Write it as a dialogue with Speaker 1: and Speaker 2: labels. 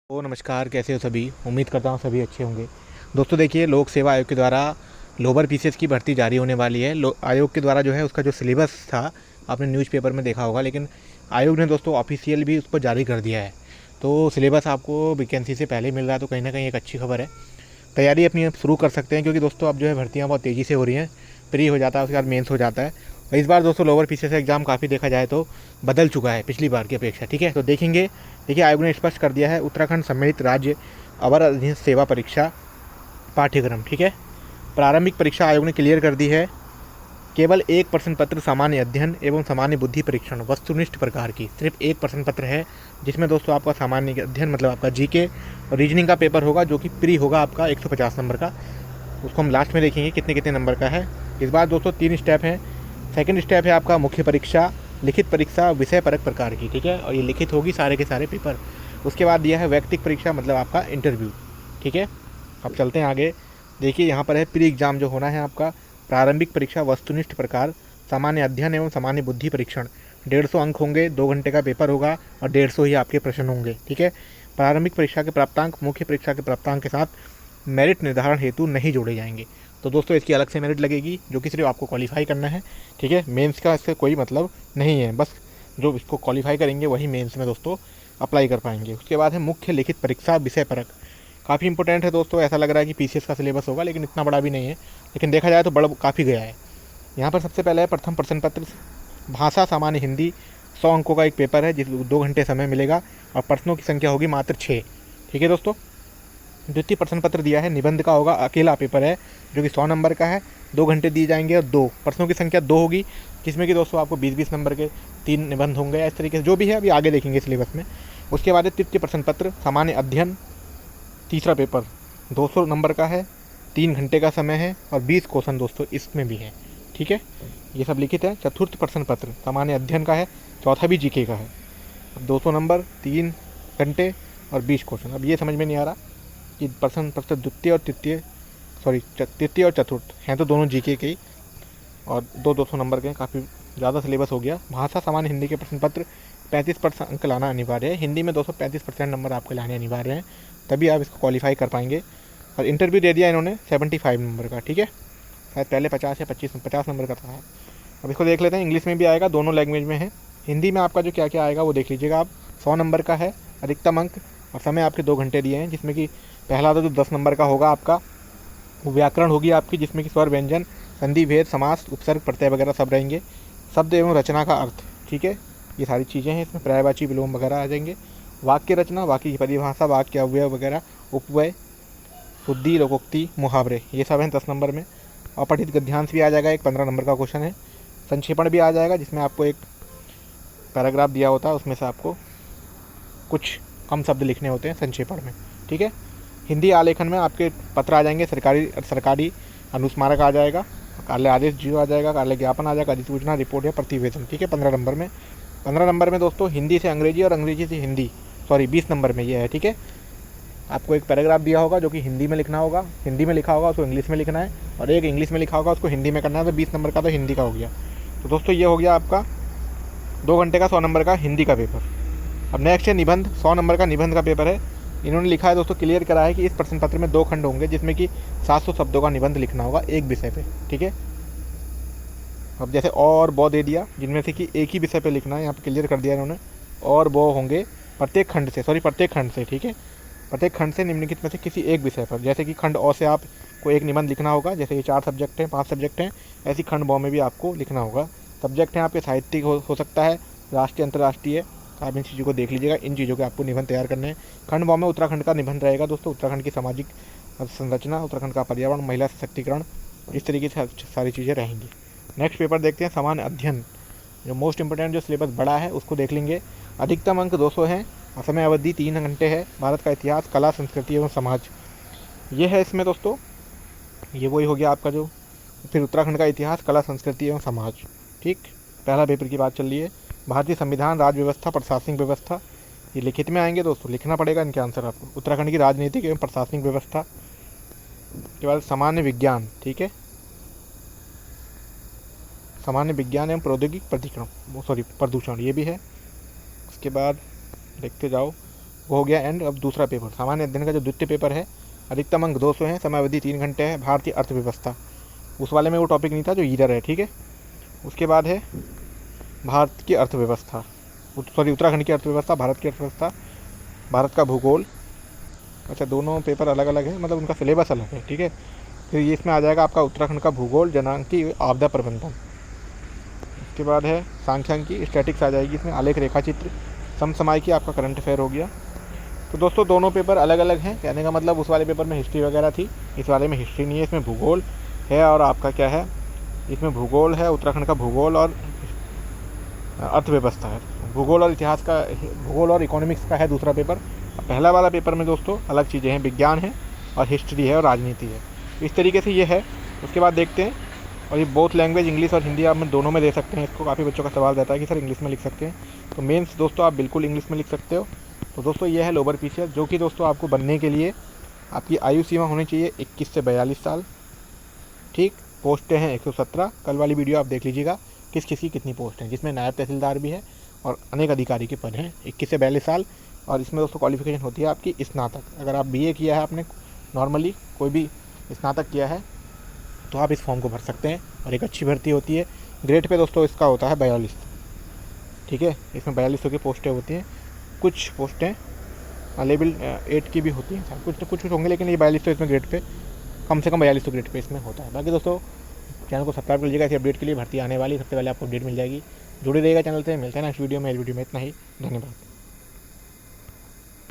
Speaker 1: तो नमस्कार, कैसे हो सभी। उम्मीद करता हूँ सभी अच्छे होंगे। दोस्तों देखिए, लोक सेवा आयोग के द्वारा लोअर पीसीएस की भर्ती जारी होने वाली है। आयोग के द्वारा जो है उसका जो सिलेबस था आपने न्यूज़पेपर में देखा होगा, लेकिन आयोग ने दोस्तों ऑफिशियल भी उसको जारी कर दिया है। तो सिलेबस आपको वैकेंसी से पहले मिल रहा है, तो कहीं ना कहीं एक अच्छी खबर है। तैयारी अपनी अब शुरू कर सकते हैं, क्योंकि दोस्तों अब जो है भर्तियाँ बहुत तेज़ी से हो रही हैं। प्री हो जाता है, उसके बाद मेंस हो जाता है। और इस बार दोस्तों लोअर पीसीएस एग्ज़ाम काफ़ी देखा जाए तो बदल चुका है पिछली बार की अपेक्षा। ठीक है, तो देखेंगे। देखिए, आयोग ने स्पष्ट कर दिया है उत्तराखंड सम्मिलित राज्य अवर अधीनस्थ सेवा परीक्षा पाठ्यक्रम। ठीक है, प्रारंभिक परीक्षा आयोग ने क्लियर कर दी है। केवल एक प्रश्न पत्र सामान्य अध्ययन एवं सामान्य बुद्धि परीक्षण वस्तुनिष्ठ प्रकार की, सिर्फ एक प्रश्न पत्र है, जिसमें दोस्तों आपका सामान्य अध्ययन मतलब आपका जीके और रीजनिंग का पेपर होगा, जो कि प्री होगा आपका 150 नंबर का। उसको हम लास्ट में देखेंगे कितने कितने नंबर का है। इस बार दोस्तों 3 स्टेप हैं। सेकंड स्टेप है आपका मुख्य परीक्षा, लिखित परीक्षा विषय परक प्रकार की। ठीक है, और ये लिखित होगी सारे के सारे पेपर। उसके बाद दिया है वैयक्तिक परीक्षा मतलब आपका इंटरव्यू। ठीक है, अब चलते हैं आगे। देखिए, यहाँ पर है प्री एग्ज़ाम जो होना है आपका। प्रारंभिक परीक्षा वस्तुनिष्ठ प्रकार, सामान्य अध्ययन एवं सामान्य बुद्धि परीक्षण। 150 अंक होंगे, 2 घंटे का पेपर होगा और 150 ही आपके प्रश्न होंगे। ठीक है, प्रारंभिक परीक्षा के प्राप्तांक मुख्य परीक्षा के प्राप्तांक के साथ मेरिट निर्धारण हेतु नहीं जोड़े जाएंगे। तो दोस्तों इसकी अलग से मेरिट लगेगी, जो कि सिर्फ आपको क्वालिफाई करना है। ठीक है, मेंस का इससे कोई मतलब नहीं है, बस जो इसको क्वालिफाई करेंगे वही मेंस में दोस्तों अप्लाई कर पाएंगे। उसके बाद है मुख्य लिखित परीक्षा विषय परक। काफ़ी इंपॉर्टेंट है दोस्तों। ऐसा लग रहा है कि पीसीएस का सिलेबस होगा, लेकिन इतना बड़ा भी नहीं है, लेकिन देखा जाए तो बड़ा काफ़ी गया है। यहाँ पर सबसे पहले है प्रथम प्रश्न पत्र भाषा सामान्य हिंदी, 100 अंकों का एक पेपर है, जिस 2 घंटे समय मिलेगा और प्रश्नों की संख्या होगी मात्र 6। ठीक है दोस्तों, द्वितीय प्रश्न पत्र दिया है निबंध का होगा, अकेला पेपर है, जो कि 100 नंबर का है। 2 घंटे दिए जाएंगे और 2 प्रश्नों की संख्या 2 होगी, जिसमें कि दोस्तों आपको 20-20 नंबर के 3 निबंध होंगे। इस तरीके से जो भी है अभी आगे देखेंगे सिलेबस में। उसके बाद है तृतीय प्रश्न पत्र सामान्य अध्ययन, तीसरा पेपर 200 नंबर का है, 3 घंटे का समय है और 20 क्वेश्चन दोस्तों इसमें भी हैं। ठीक है, ये सब लिखित है। चतुर्थ प्रश्न पत्र सामान्य अध्ययन का है, चौथा भी जीके का है। अब 200 नंबर, 3 घंटे और 20 क्वेश्चन। अब ये समझ में नहीं आ रहा कि प्रश्न पत्र द्वितीय और तृतीय, सॉरी तृतीय और चतुर्थ हैं तो दोनों जीके के ही, और 200 नंबर के, काफ़ी ज़्यादा सिलेबस हो गया। भाषा सामान्य हिंदी के प्रश्न पत्र 35% अंक लाना अनिवार्य है। हिंदी में 235% नंबर आपके लाने अनिवार्य हैं, तभी आप इसको क्वालिफाई कर पाएंगे। और इंटरव्यू दे दिया इन्होंने 75 नंबर का। ठीक है, शायद पहले 50 या 50 नंबर का था। अब इसको देख लेते हैं। इंग्लिश में भी आएगा, दोनों लैंग्वेज में है। हिंदी में आपका जो क्या क्या आएगा वो देख लीजिएगा आप। 100 नंबर का है, अधिकतम अंक, और समय आपके 2 घंटे दिए हैं, जिसमें कि पहला तो जो 10 नंबर का होगा आपका वो व्याकरण होगी आपकी, जिसमें कि स्वर व्यंजन संधि भेद समास उपसर्ग प्रत्यय वगैरह सब रहेंगे। शब्द एवं रचना का अर्थ, ठीक है, ये सारी चीज़ें हैं इसमें। पर्यायवाची विलोम वगैरह आ जाएंगे। वाक्य रचना, वाक्य की परिभाषा, वाक्य अव्यय वगैरह, उपव्यय, शुद्धि, लोकोक्ति, मुहावरे, ये सब हैं 10 नंबर में। और पठित गद्यांश भी आ जाएगा, एक 15 नंबर का क्वेश्चन है। संक्षेपण भी आ जाएगा, जिसमें आपको एक पैराग्राफ दिया होता है, उसमें से आपको कुछ कम शब्द लिखने होते हैं संक्षेपण में। ठीक है, हिंदी आलेखन में आपके पत्र आ जाएंगे, सरकारी अनुस्मारक आ जाएगा, कार्य आदेश जीरो आ जाएगा, कार्य ज्ञापन आ जाएगा, अधिसूचना, रिपोर्ट या प्रतिवेदन। ठीक है, 15 नंबर में। 15 नंबर में दोस्तों हिंदी से अंग्रेजी और अंग्रेजी से हिंदी, सॉरी 20 नंबर में ये है। ठीक है, आपको एक पैराग्राफ दिया होगा जो कि हिंदी में लिखना होगा, हिंदी में लिखा होगा उसको इंग्लिश में लिखना है, और एक इंग्लिश में लिखा होगा उसको हिंदी में करना है। तो 20 नंबर का तो हिंदी का हो गया। तो दोस्तों ये हो गया आपका 2 घंटे का 100 नंबर का हिंदी का पेपर। अब नेक्स्ट है निबंध, 100 नंबर का निबंध का पेपर है। इन्होंने लिखा है दोस्तों, क्लियर करा है कि इस प्रश्न पत्र में 2 खंड होंगे, जिसमें कि 700 शब्दों का निबंध लिखना होगा एक विषय पे। ठीक है, अब जैसे और बो दे दिया, जिनमें से कि एक ही विषय पे लिखना है, यहाँ पे क्लियर कर दिया इन्होंने। और वो होंगे प्रत्येक खंड से, प्रत्येक खंड से। ठीक है, प्रत्येक खंड से निम्नलिखित में से किसी एक विषय पर, जैसे कि खंड अ से आपको एक निबंध लिखना होगा, जैसे ये 4 सब्जेक्ट हैं, 5 सब्जेक्ट हैं, ऐसी खंड ब में भी आपको लिखना होगा। सब्जेक्ट हैं आपके साहित्यिक हो सकता है, राष्ट्रीय अंतर्राष्ट्रीय, आप इन चीज़ों को देख लीजिएगा। इन चीज़ों के आपको निबंध तैयार करने हैं। खंड ब में उत्तराखंड का निबंध रहेगा दोस्तों, उत्तराखंड की सामाजिक संरचना, उत्तराखंड का पर्यावरण, महिला सशक्तिकरण, इस तरीके से सारी चीज़ें रहेंगी। नेक्स्ट पेपर देखते हैं, सामान्य अध्ययन, जो मोस्ट इंपॉर्टेंट, जो सिलेबस बड़ा है उसको देख लेंगे। अधिकतम अंक 200 हैं, समय अवधि 3 घंटे है। भारत का इतिहास, कला, संस्कृति एवं समाज, ये है इसमें दोस्तों। ये वही हो गया आपका जो, फिर उत्तराखंड का इतिहास, कला, संस्कृति एवं समाज। ठीक, पहला पेपर की बात चल रही है। भारतीय संविधान, राज्य व्यवस्था, प्रशासनिक व्यवस्था, ये लिखित में आएंगे दोस्तों, लिखना पड़ेगा इनके आंसर आपको। उत्तराखंड की राजनीतिक एवं प्रशासनिक व्यवस्था के बाद सामान्य विज्ञान। ठीक है, सामान्य विज्ञान एवं प्रौद्योगिक प्रदूषण, ये भी है। उसके बाद देखते जाओ, वो हो गया एंड। अब दूसरा पेपर, सामान्य अध्ययन का जो द्वितीय पेपर है, अधिकतम अंक 200 हैं, समय अवधि 3 घंटे है, भारतीय अर्थव्यवस्था। उस वाले में वो टॉपिक नहीं था जो ईरर है, ठीक है। उसके बाद है भारत की अर्थव्यवस्था, उत्तराखंड की अर्थव्यवस्था, भारत की अर्थव्यवस्था, भारत का भूगोल। अच्छा, दोनों पेपर अलग अलग है, मतलब उनका सिलेबस अलग है, ठीक है। फिर ये इसमें आ जाएगा आपका उत्तराखंड का भूगोल, जनांकी, आपदा प्रबंधन। उसके बाद है सांख्यिकी, स्टैटिक्स आ जाएगी इसमें, आलेख रेखाचित्र, समसामयिकी, आपका करंट अफेयर हो गया। तो दोस्तों दोनों पेपर अलग अलग हैं, कहने का मतलब उस वाले पेपर में हिस्ट्री वगैरह थी, इस वाले में हिस्ट्री नहीं है, इसमें भूगोल है। और आपका क्या है, इसमें भूगोल है, उत्तराखंड का भूगोल और अर्थव्यवस्था है। भूगोल और इतिहास का, भूगोल और इकोनॉमिक्स का है दूसरा पेपर। पहला वाला पेपर में दोस्तों अलग चीज़ें हैं, विज्ञान है और हिस्ट्री है और राजनीति है। इस तरीके से ये है। उसके बाद देखते हैं, और ये बोथ लैंग्वेज इंग्लिश और हिंदी आप में दोनों में दे सकते हैं इसको। काफ़ी बच्चों का सवाल रहता है कि सर इंग्लिश में लिख सकते हैं, तो मेंस दोस्तों आप बिल्कुल इंग्लिश में लिख सकते हो। तो दोस्तों ये है लोअर पीसीएस, जो कि दोस्तों आपको बनने के लिए आपकी आयु सीमा होनी चाहिए 21 से 42 साल, ठीक। पोस्टें हैं 117। कल वाली वीडियो आप देख लीजिएगा किस किस की कितनी पोस्ट हैं, जिसमें नायब तहसीलदार भी है और अनेक अधिकारी के पद हैं। 21 से 42 साल। और इसमें दोस्तों क्वालिफिकेशन होती है आपकी स्नातक। अगर आप बीए किया है, आपने नॉर्मली कोई भी स्नातक किया है, तो आप इस फॉर्म को भर सकते हैं और एक अच्छी भर्ती होती है। ग्रेड पे दोस्तों इसका होता है 42, ठीक है। इसमें 4200 की पोस्टें होती हैं। कुछ पोस्टें लेवल 8 की भी होती हैं, कुछ होंगे, लेकिन ये 4200 इसमें ग्रेड पे, कम से कम 4200 ग्रेड पे इसमें होता है। बाकी दोस्तों चैनल को सब्सक्राइब कर लीजिएगा, इसी अपडेट के लिए। भर्ती आने वाली सबसे पहले आपको अपडेट मिल जाएगी। जुड़े रहिएगा चैनल से। मिलते हैं नेक्स्ट वीडियो में। इस वीडियो में इतना ही, धन्यवाद।